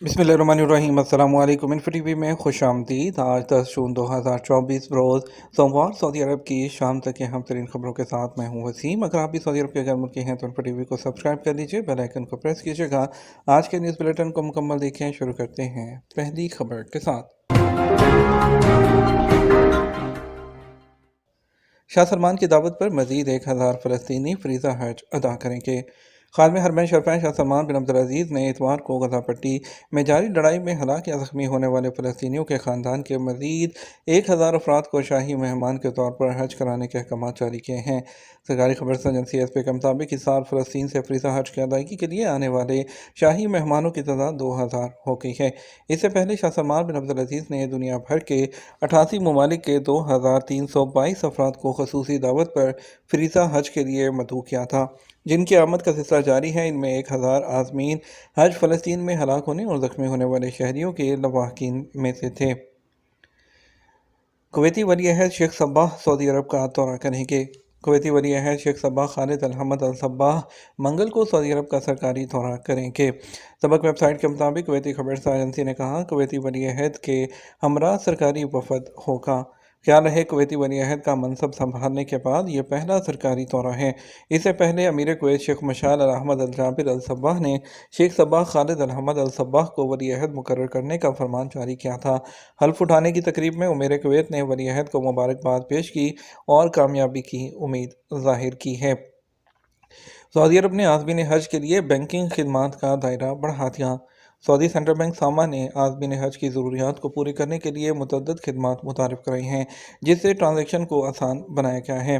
बिस्मिल्लाहिर्रहमानिर्रहीम। अस्सलामु अलैकुम। इन्फो टीवी में खुश आमदीद। आज 10 जून 2024 रोज़ सोमवार सऊदी अरब की शाम तक के अहम तरीन खबरों के साथ मैं हूँ वसीम। अगर आप भी सऊदी अरब के अगर मुल्की हैं तो इन्फो टीवी को सब्सक्राइब कर लीजिए, बेल आइकन को प्रेस कीजिएगा। आज के न्यूज़ बुलेटिन को मुकम्मल देखें। शुरू करते हैं पहली खबर के साथ। शाह सलमान की दावत पर मजीद 1000 फ़लस्तीनी फ़रीज़ा हज अदा करेंगे। खादिम हरमैन शरफ़ान शाह सलमान बिन अब्दुल अज़ीज़ ने इतवार को गज़ा पट्टी में जारी लड़ाई में हलाक या ज़ख्मी होने वाले फ़लस्तीनियों के ख़ानदान के मज़ीद 1000 अफराद को शाही मेहमान के तौर पर हज कराने के अहकाम जारी किए हैं। सरकारी खबर एजेंसी एसपी के मुताबिक इस साल फ़लस्तीन से फ़रीज़ा हज की अदायगी के लिए आने वाले शाही मेहमानों की तादाद 2000 हो गई है। इससे पहले शाह सलमान बिन अब्दुल अज़ीज़ ने दुनिया भर के 88 ममालिक के 2322 अफराद को खसूसी दावत पर फ़रीज़ा हज के लिए मदऊ किया था, जिनकी आमद का सिलसिला जारी है। इनमें 1000 आज़मीन हज फ़लस्तीन में हलाक होने और ज़ख्मी होने वाले शहरियों के लवाहकीन में से थे। कुवैती वली अहद शेख सब्बाह सऊदी अरब का दौरा करेंगे। कुवैती वली अहद शेख सब्बाह खालिद अल हमद अल सब्बाह मंगल को सऊदी अरब का सरकारी दौरा करेंगे। सबक वेबसाइट के मुताबिक कुवैती खबर एजेंसी ने कहा, कुवैती वली अहद के हमरा सरकारी वफद होगा। ख्याल है कुवैती वली अहद का मनसब संभालने के बाद ये पहला सरकारी दौरा है। इससे पहले अमीर कुवैत शेख मशाल अल अहमद अल जाबिर अल सब्बाह ने शेख सब्बाह खालिद अल हमद अल सब्बाह को वली अहद मुकर्रर करने का फरमान जारी किया था। हल्फ उठाने की तकरीब में अमीर कुवैत ने वली अहद को मुबारकबाद पेश की और कामयाबी की उम्मीद जाहिर की है। सऊदी अरब ने आज़मीन हज के लिए बैंकिंग खिदमात का दायरा बढ़ा दिया। सऊदी सेंट्रल बैंक सामा ने आज़मीन हज की ज़रूरियात को पूरी करने के लिए मुतअद्दिद खिदमात मुतारिफ कराई हैं, जिससे ट्रांजैक्शन को आसान बनाया गया है।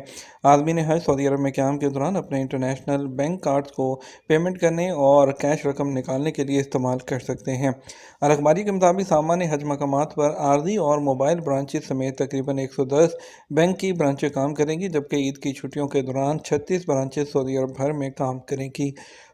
आज़मीन हज सऊदी अरब में क़याम के दौरान अपने इंटरनेशनल बैंक कार्ड्स को पेमेंट करने और कैश रकम निकालने के लिए इस्तेमाल कर सकते हैं। अखबारी के मुताबिक सामा ने हज मकामात पर आर्जी और मोबाइल ब्रांचेस समेत तकरीबन 110 बैंक की ब्रांचें काम करेंगी, जबकि ईद की छुट्टियों के दौरान 36 ब्रांचेस सऊदी अरब भर में काम करेंगी।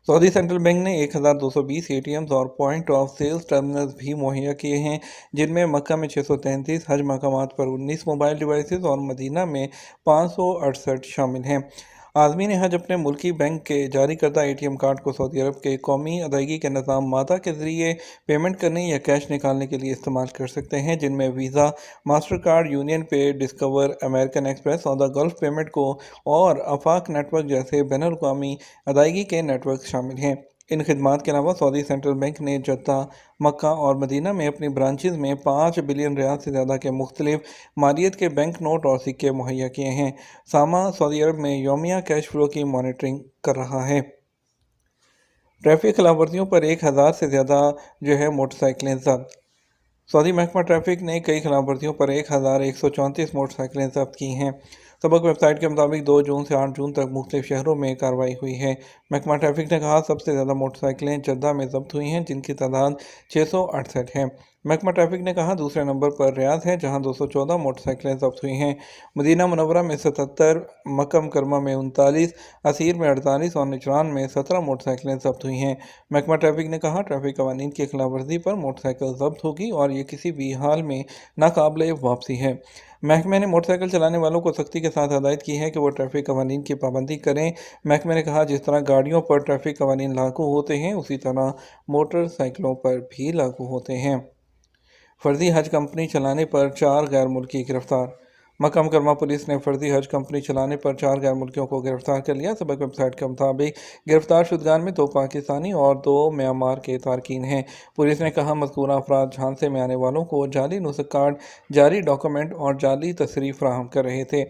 सऊदी सेंट्रल बैंक ने 1220 एटीएम्स और पॉइंट ऑफ सेल्स टर्मिनल्स भी मुहैया किए हैं, जिनमें मक्का में 633, हज मकामात पर 19 मोबाइल डिवाइसेस और मदीना में 568 शामिल हैं। आज़मीन हज अपने मुल्की बैंक के जारी करदा एटीएम कार्ड को सऊदी अरब के कौमी अदायगी के निज़ाम माता के ज़रिए पेमेंट करने या कैश निकालने के लिए इस्तेमाल कर सकते हैं, जिनमें वीज़ा, मास्टर कार्ड, यूनियन पे, डिस्कवर, अमेरिकन एक्सप्रेस और द गल्फ पेमेंट को और आफाक नेटवर्क जैसे बैनुल-अक़वामी अदायगी के नेटवर्क शामिल हैं। इन खिदमात के अलावा सऊदी सेंट्रल बैंक ने जद्दा, मक्का और मदीना में अपनी ब्रांचेज में 5 बिलियन रियाल से ज़्यादा के मुख्तलिफ मालियत के बैंक नोट और सिक्के मुहैया किए हैं। सामा सऊदी अरब में यौमिया कैश फ्लो की मॉनिटरिंग कर रहा है। ट्रैफिक खिलाफ वर्जियों पर 1000 से ज़्यादा मोटरसाइकिलें जब्त। सऊदी महकमा ट्रैफिक ने कई खिलाफ वर्जियों पर 1134 मोटरसाइकिलें जब्त की हैं। सबक वेबसाइट के मुताबिक 2 जून से 8 जून तक मुख्तलिफ शहरों में कार्रवाई हुई है। महकमा ट्रैफिक ने कहा, सबसे ज़्यादा मोटरसाइकिलें जद्दा में जब्त हुई हैं, जिनकी तादाद 668 है। महकमा ट्रैफिक ने कहा, दूसरे नंबर पर रियाद है, जहां 214 मोटरसाइकिलें जब्त हुई हैं। मदीना मुनव्वरा में 77, मक्का मुकर्रमा में 39, असीर में 48 और निजरान में 17 मोटरसाइकिलें जब्त हुई हैं। महकमा ट्रैफिक ने कहा, ट्रैफिक कवानीन की खिलाफ वर्जी पर मोटरसाइकिल जब्त होगी और ये किसी भी हाल में नाकाबिले वापसी है। महकमे ने मोटरसाइकिल चलाने वालों को सख्ती के साथ हदायत की है कि वो ट्रैफिक कवानीन की पाबंदी करें। महकमे ने कहा, जिस तरह गाड़ियों पर ट्रैफिक कवानीन लागू होते हैं, उसी तरह मोटरसाइकिलों पर भी लागू होते हैं। फर्जी हज कंपनी चलाने पर 4 गैर मुल्की गिरफ्तार। मक्का मुकर्रमा पुलिस ने फर्जी हज कंपनी चलाने पर 4 गैर मुल्कियों को गिरफ्तार कर लिया। सबक वेबसाइट के मुताबिक गिरफ्तार शुदगान में 2 पाकिस्तानी और 2 म्यांमार के तारकीन हैं। पुलिस ने कहा, मज़कूरा अफराद झांसे में आने वालों को जाली नुस्ख कार्ड, जाली डॉक्यूमेंट और जाली तसरीफ़ फराहम कर रहे थे।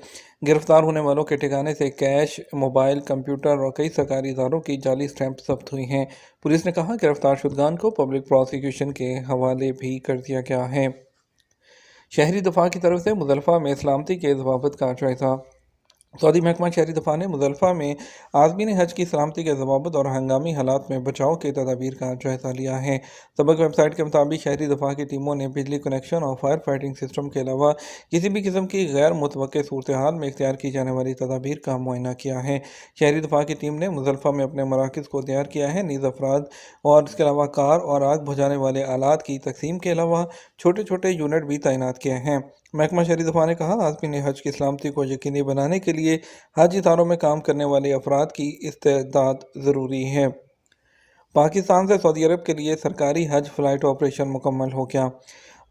गिरफ्तार होने वालों के ठिकाने से कैश, मोबाइल, कंप्यूटर और कई सरकारी इदारों की जाली स्टैंप जब्त हुई हैं। पुलिस ने कहा, गिरफ्तार शुदगान को पब्लिक प्रोसिक्यूशन के हवाले भी कर दिया गया है। शहरी दफा की तरफ से मुज़ल्फ़ा में सलामती के ज़वाबित का जायज़ा। सऊदी महकमा शहरी दफा ने मुज़ल्फ़ा में आज़मीन हज की सलामती के ज़वाबित और हंगामी हालात में बचाव के तदाबीर का जायज़ा लिया है। सबक वेबसाइट के मुताबिक शहरी दफा की टीमों ने बिजली कनेक्शन और फायर फाइटिंग सिस्टम के अलावा किसी भी किस्म की गैर मुतवक्के सूरत हाल में इख्तियार की जाने वाली तदाबीर का मुआयना किया है। शहरी दफा की टीम ने मुज़ल्फ़ा में अपने मराकज़ को तैयार किया है। नीज़ अफराद और इसके अलावा कार और आग बुझाने वाले आलात की तकसीम के अलावा छोटे छोटे यूनिट भी तैनात किए हैं। महकमा शहरी दफा ने कहा, आज़मीन हज की सलामती को यकीनी बनाने के लिए हज इदारों में काम करने वाले अफराद की इस्तेदाद ज़रूरी है। पाकिस्तान से सऊदी अरब के लिए सरकारी हज फ्लाइट ऑपरेशन मुकम्मल हो गया।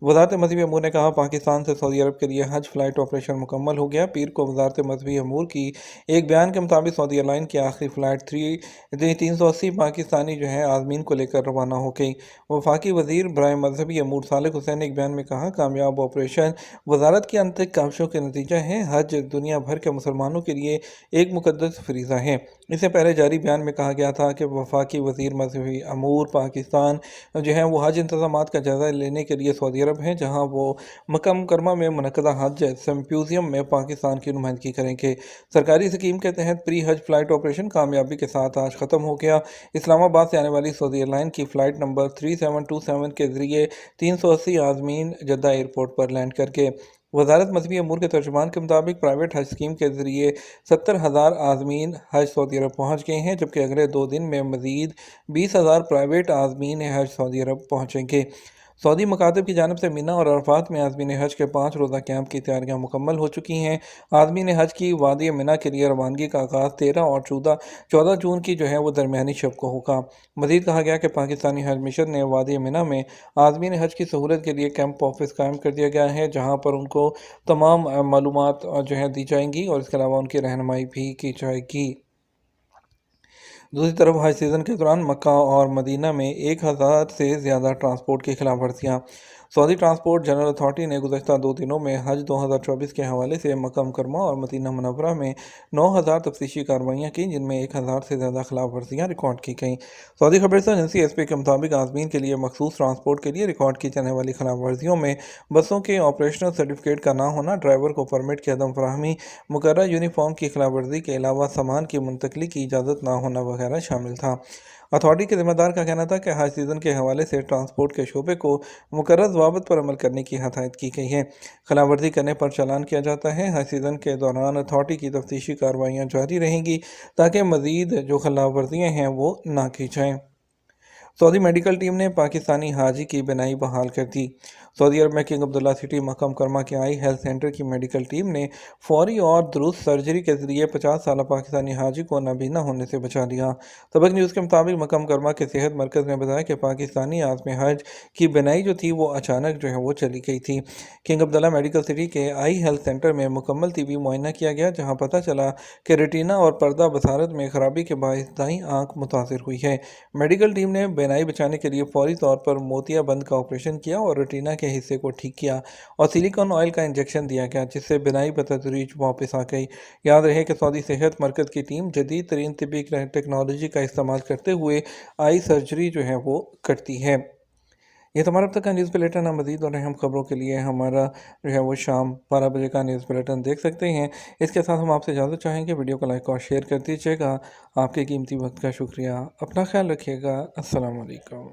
वजारत मजहबी अमूर ने कहा, पाकिस्तान से सऊदी अरब के लिए हज फ्लाइट ऑपरेशन मुकम्मल हो गया। पीर को वजारत मजहबी अमूर की एक बयान के मुताबिक सऊदी एयरलाइन की आखिरी फ़्लाइट 380 पाकिस्तानी आज़मीन को लेकर रवाना हो गई। वफाकी वजीर बराए मजहबी अमूर सालेह हुसैन ने एक बयान में कहा, कामयाब ऑपरेशन वजारत की आंतरिक काविशों का नतीजा है। हज दुनिया भर के मुसलमानों के लिए एक मुकद्दस फरीज़ा है। इससे पहले जारी बयान में कहा गया था कि वफाकी वजीर मजहबी अमूर पाकिस्तान वो हज इंतजामात का जायज़ा लेने के लिए सऊदी अरब हैं, जहां वो मक्का मुकरमा में मुनक़दा हज सिम्पोजियम में पाकिस्तान की नुमाइंदगी करेंगे। सरकारी स्कीम के तहत प्री हज फ्लाइट ऑपरेशन कामयाबी के साथ आज ख़त्म हो गया। इस्लामाबाद से आने वाली सऊदी एयरलाइन की फ़्लाइट नंबर 3727 के ज़रिए 380 आज़मीन जद्दा एयरपोर्ट पर लैंड करके वजारत मजहबी अमूर के तर्जुमान के मुताबिक प्राइवेट हज स्कीम के ज़रिए 70,000 आज़मीन हज सऊदी अरब पहुँच गए हैं, जबकि अगले 2 दिन में मज़ीद 20,000 प्राइवेट आज़मीन हज सऊदी अरब पहुँचेंगे। सऊदी मकातब की जानिब से मिना और अरफात में आज़मीन हज के 5 रोज़ा कैंप की तैयारियां मुकम्मल हो चुकी हैं। आज़मीन हज की वादी मिना के लिए रवानगी का आगाज़ 13 और 14 जून की वो दरमियानी शब को होगा। मज़ीद कहा गया कि पाकिस्तानी हज मिशन ने वादी मिना में आज़मीन हज की सहूलत के लिए कैंप ऑफिस कायम कर दिया गया है, जहाँ पर उनको तमाम मालूमात दी जाएंगी और इसके अलावा उनकी रहनुमाई भी की जाएगी। दूसरी तरफ हज सीज़न के दौरान मक्का और मदीना में 1,000 से ज़्यादा ट्रांसपोर्ट की खिलाफ वर्जियाँ। सऊदी ट्रांसपोर्ट जनरल अथॉरिटी ने गुज़श्ता 2 दिनों में हज 2024 के हवाले से मक्का मुकरमा और मदीना मुनव्वरा में 9,000 तफ्तीशी कार्रवाइयाँ की, जिनमें 1,000 से ज़्यादा खिलाफ वर्जियाँ रिकॉर्ड की गईं। सऊदी खबरसा एजेंसी एसपी के मुताबिक आज़मीन के लिए मखसूस ट्रांसपोर्ट के लिए रिकॉर्ड की जाने वाली खिलाफ वर्जियों में बसों के ऑपरेशनल सर्टिफिकेट का ना होना, ड्राइवर को परमिट की अदम फराहमी, मुकर्रर यूनिफॉर्म की खिलाफ वर्जी के अलावा सामान की मुंतकली की इजाज़त ना होना वगैरह शामिल था। अथॉरिटी के ज़िम्मेदार का कहना था कि हज सीज़न के हवाले से ट्रांसपोर्ट के शोबे को मुकर्रर ज़वाबित पर अमल करने की हदायत की गई है। खिलाफ वर्जी करने पर चालान किया जाता है। हज सीज़न के दौरान अथॉरिटी की तफ्तीशी कार्रवाइयाँ जारी रहेंगी ताकि मज़ीद जो खिलाफ वर्जियाँ हैं वो ना की जाएँ। सऊदी मेडिकल टीम ने पाकिस्तानी हाजी की बिनाई बहाल कर दी। सऊदी अरब में किंग अब्दुल्ला सिटी मक्का मुकरमा के आई हेल्थ सेंटर की मेडिकल टीम ने फौरी और दुरुस्त सर्जरी के जरिए 50 साल पाकिस्तानी हाजी को नाबीना होने से बचा लिया। सबक न्यूज़ के मुताबिक मक्का मुकरमा के सेहत मरकज़ ने बताया कि पाकिस्तानी आज़म हज की बिनाई जो थी वो अचानक वो चली गई थी। किंग अब्दुल्ला मेडिकल सिटी के आई हेल्थ सेंटर में मुकम्मल तिबी मुआयना किया गया, जहाँ पता चला कि रेटिना और पर्दा बसारत में खराबी के बायस दाईं आँख मुतासर हुई है। मेडिकल टीम ने बेनाई बचाने के लिए फौरी तौर पर मोतियाबंद का ऑपरेशन किया और रेटिना के हिस्से को ठीक किया और सिलिकॉन ऑयल का इंजेक्शन दिया गया, जिससे बेनाई बतदरीज वापस आ गई। याद रहे कि सऊदी सेहत मरकज़ की टीम जदीद तरीन तिब्बी टेक्नोलॉजी का इस्तेमाल करते हुए आई सर्जरी वो करती है। ये तो हमारा अब तक का न्यूज़ बुलेटिन है। मज़ीद और अहम खबरों के लिए हमारा वो शाम 12 बजे का न्यूज़ बुलेटिन देख सकते हैं। इसके साथ हम आपसे इजाज़त चाहेंगे। वीडियो को लाइक और शेयर कर दीजिएगा। आपके कीमती वक्त का शुक्रिया। अपना ख्याल रखिएगा। अस्सलाम वालेकुम।